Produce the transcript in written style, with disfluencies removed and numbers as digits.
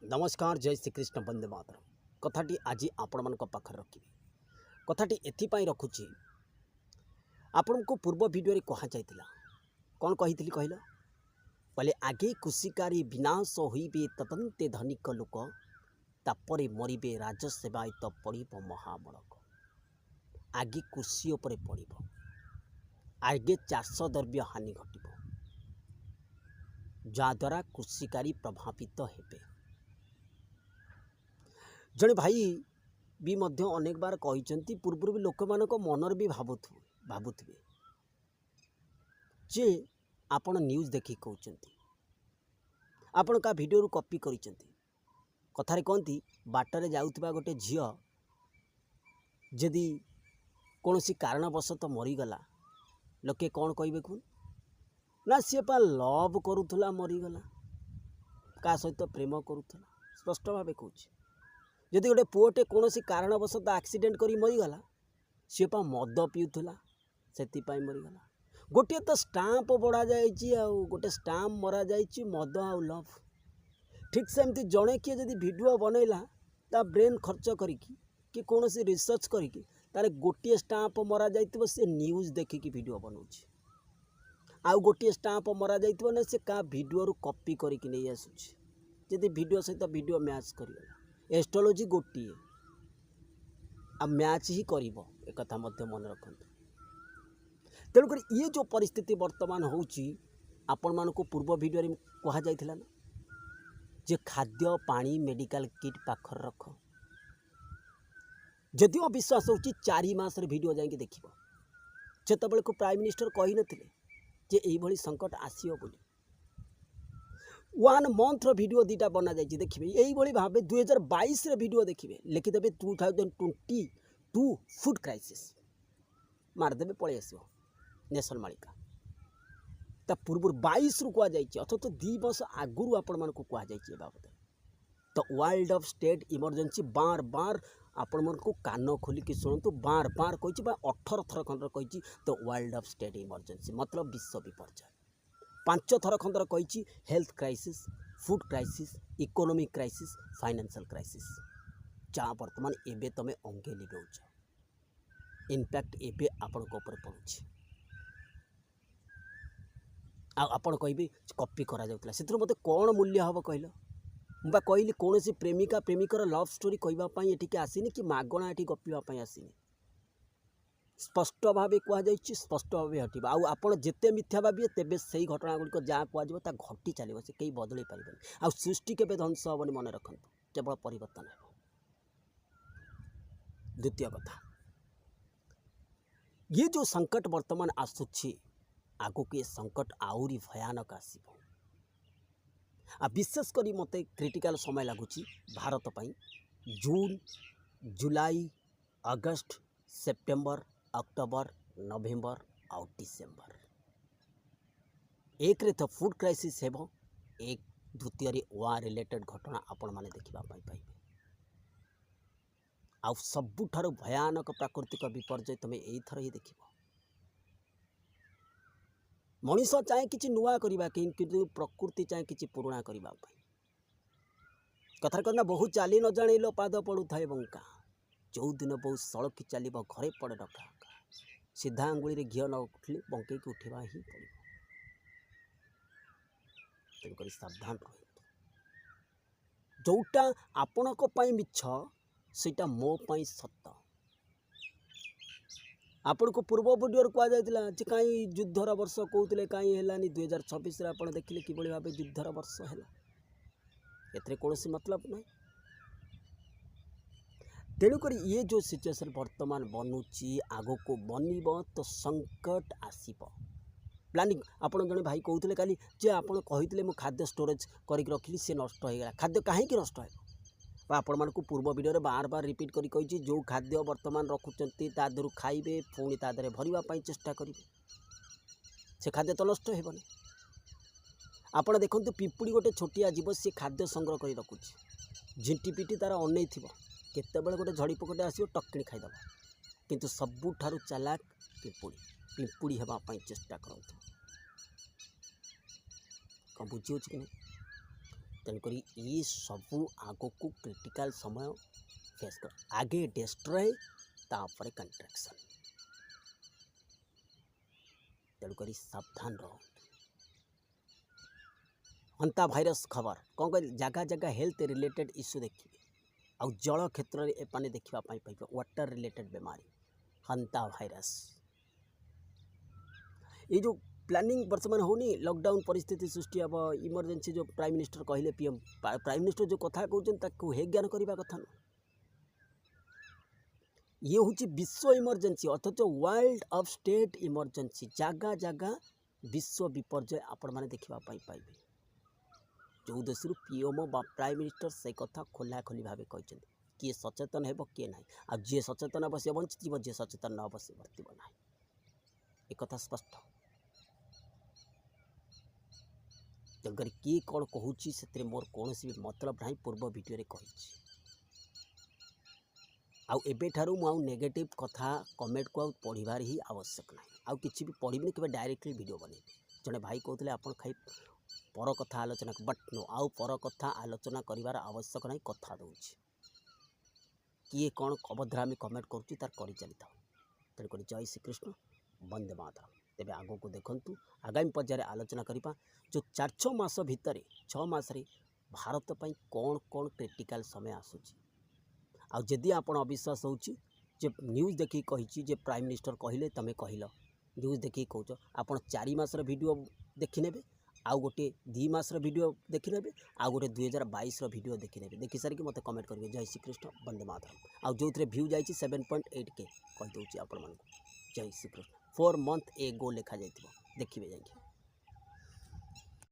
नमस्कार जय श्रीकृष्ण वंदे मातरम कथाटी आज आपण मान पाखे रखी कथाटी एपाई रखुची आपण को पूर्व भिडियो कहुई कौन कही कहल कहले आगे कृषिकारी विनाश होइबे तदंते धनिक लोक तापरे मरिबे राजसेवायत पड़ब महाबड़क आगे कृषि उपरे पड़ब आगे चाष द्रव्य हानि घटब जद्वारा कृषिकारी प्रभावित हेबे। जड़े भाई भी मध्य अनेक बार कही पूर्व भी लोक मान मनर भी भावुवे जे आपण न्यूज देखी कहते आपण का वीडियो कॉपी कर कथारे कहती बाटर जाऊा गोटे झील जदि कौन सी कारणवशत मरीगला लोके कौन कहे कौन ना सी पा लव करूला मरीगला का सहित प्रेम करूला स्पष्ट भाव कहूँ जदि गोटे पुओटे कौन सी कारणवशत एक्सीडेंट कर मरीगला सी पा मद पीऊला से मरीगला गोटे तो स्टाम्प बड़ा जा गोटे स्टाम्प मरा जा मद आउ लव ठीक सेमती जड़े किए जदि वीडियो बनइला ता ब्रेन खर्च करी कौन सी रिसर्च करी तारे गोटे स्टाम्प मरा जा से न्यूज देखिकी वीडियो बनाऊँ आउ गोटे स्टाम्प मरा जा ना से क्या वीडियो कॉपी करके नहीं आसूँ जदि वीडियो सहित वीडियो मैच करगला एस्ट्रोलोजी गोटे आ मैच ही कर एक मन रखु तेणुक ये जो परिस्थिति वर्तमान होची आपण मान को पूर्व वीडियो कह जाइथिला ना जे खाद्य पानी मेडिकल किट पाखर रख जदिव विश्वास होची 4 मास वीडियो जाइए देख जिते को प्राइम मिनिस्टर कही नथिले जे एई भली संकट आसियो बोली 1 मंथ वीडियो 2टा बना जाइए देखिए यही भाव 2022 वीडियो देखिए लिखिदेवे 2022 फूड क्राइसिस मारदेवे पलि आस नेशन मालिका ता पूर्व 22 रु कहुई अथच 2 वर्ष आगुरी आपण मान को कहुई बाबद तो वर्ल्ड ऑफ स्टेट इमरजेंसी बार बार आपण मन को कान खोलिकी शुणु बार बार कही 18 थर खंडर कही तो वर्ल्ड ऑफ स्टेट इमरजेंसी मतलब विश्व विपर्यय 5 थर खंडर कही health crisis food crisis economic crisis financial crisis जहाँ बर्तमान एबे तमे अंगे लिगौच इनफैक्ट एबे आपण को ऊपर पड़ुछि आपण कहबे कॉपी करा जाउतला सेतिर मते कोन मूल्य हबो कहलो मुबा कहली कौन सी प्रेमिका प्रेमिकर लव स्टोरी कहवाई एटिके आसीनी कि मागणा एटी गपिवाई आसीनी स्पष्ट भाव कहुई स्पष्ट भाव हटब आपड़ जिते मिथ्या भावे तेज से घटना गुड़िक जहाँ कह घटी चलो से कहीं बदल पारे आ सृष्टि के ध्वंस हेनी मन रखु केवल परिवर्तन हो। द्वितीय कथा ये जो संकट वर्तमान आसूची आगो के संकट आउरी भयानक आसब विशेषकर मत क्रिटिकल समय लगुच भारत पाई जून जुलाई अगस्त सेप्टेम्बर अक्टोबर नवेम्बर आउ डिसेम्बर एक रे तो फूड क्राइसिस हेबो एक द्वितीय वार रिलेटेड घटना आपण माने देखिबा पाइबे आउ सबुठारु भयानक प्राकृतिक विपर्यय तुम यही थर ही देखिबो मनीष चाहे किसी नुआ करवा किंतु प्रकृति चाहे किसी पुराणा करने कथार कहना बहु चाली न जान पाद पड़ू थाए बंका जो दिन बहु सड़की चलो घरे पड़े डका सीधा आंगुली घी न उठिले बंकई उठा ही पड़ो तेणुक सावधान रह जोटा आपण मिछ सेटा मो पाई सत आपण को पूर्व वीडियो कहुला कहीं युद्धर वर्ष कहते कहीं है 2026 आप देखिले कि भाव युद्धर वर्ष है ए कौन मतलब ना तेणुक ये जो सिचुएशन वर्तमान बनूची आग को बनब तो संकट आसब प्लानिंग आपड़ जड़े भाई कहते काली जे आप कहते मु खाद्य स्टोरेज करके रखिली सी नष्ट हो गला खाद्य कहीं नष्ट है आपण मान को पूर्व वीडियो बार बार रिपीट करी कही जो खाद्य वर्तमान रखुंट तादर खाइबे पुणी तादर भरवाई चेष्टा करेंगे से खाद्य तो नष्ट हेबनी आपण देखो पिंपुड़ी गोटे छोटिया जीव सी खाद्य संग्रह कर रखुच्छी झिंटी पिटी तार अनै थी केतबेले गोटे झड़ी पकटे आसो टक्किणी खाईदेव किंतु सबुठारु चालाक पिंपुड़ी पिंपुड़ी हेबाई चेष्टा करते कौन बुझी कि नहीं तेणुक ये सबू आग को क्रिटिकल समय फेस कर आगे डिस्ट्रय तापर कंट्राक्शन तेणुक सावधान रह हंता भाइरस खबर कौन कह जगह जगह हेल्थ रिलेटेड इश्यू देखिए आउ जल क्षेत्र में एपाने देखा पाइबे वाटर रिलेटेड बेमारी हंता भाइरस ये जो प्लानिंग वर्तमान होनी लॉकडाउन परिस्थिति सृष्टि हम इमरजेंसी जो प्राइम मिनिस्टर कहले पीएम प्राइम मिनिस्टर जो कथा कहते हे ज्ञान करने कथा न ये हूँ विश्व इमरजेंसी अथच वर्ल्ड ऑफ स्टेट इमरजेंसी जगह जगह विश्व विपर्यय आपण मैंने देखा पाइबे जो देश पीएम प्राइम मिनिस्टर से कथा खोला खोली भाव कहते किए सचेतन है किए ना आ जी सचेतन हे सी बंची जी सचेतन न हे सी बर्तब ना एक स्पष्ट तेणुक किए कौन कहूँ से मोर कौन भी मतलब ना पूर्व वीडियो कही आउ नेगेटिव कथा कमेंट को पढ़ार ही आवश्यक ना आउ किसी भी पढ़ी कि डायरेक्टली वीडियो बने जड़े भाई कहते आप खाई पर कथा आलोचना बट नो आउ पर कथा आलोचना करार आवश्यक ना कथा दूसरी किए कौन अभद्रामी कमेंट करुँच तार कर चली था तेणुक जय श्रीकृष्ण वंदे मातरम तेरे आग को देखु आगामी पर्यायर आलोचना करवा जो 4-6 मास भितर 6 मासरे भारत पर कौन कौन क्रिटिकल समय आसूची आदि आप अविश्वास होची न्यूज देखी कही जे प्राइम मिनिस्टर कहले तमें कहल न्यूज देखी कौच आप 4 मासर वीडियो देखने आउ गोटे 2 मासर वीडियो देखने आउ गोटे 2022 वीडियो देखने देखी सारिक मत कमेंट करेंगे जय श्रीकृष्ण वंदे मातरम आउ जो व्यू जाइए 7.8K कहीदे आपण जय श्रीकृष्ण 4 मंथ ए गो लिखा जाइए देखिए जाइए।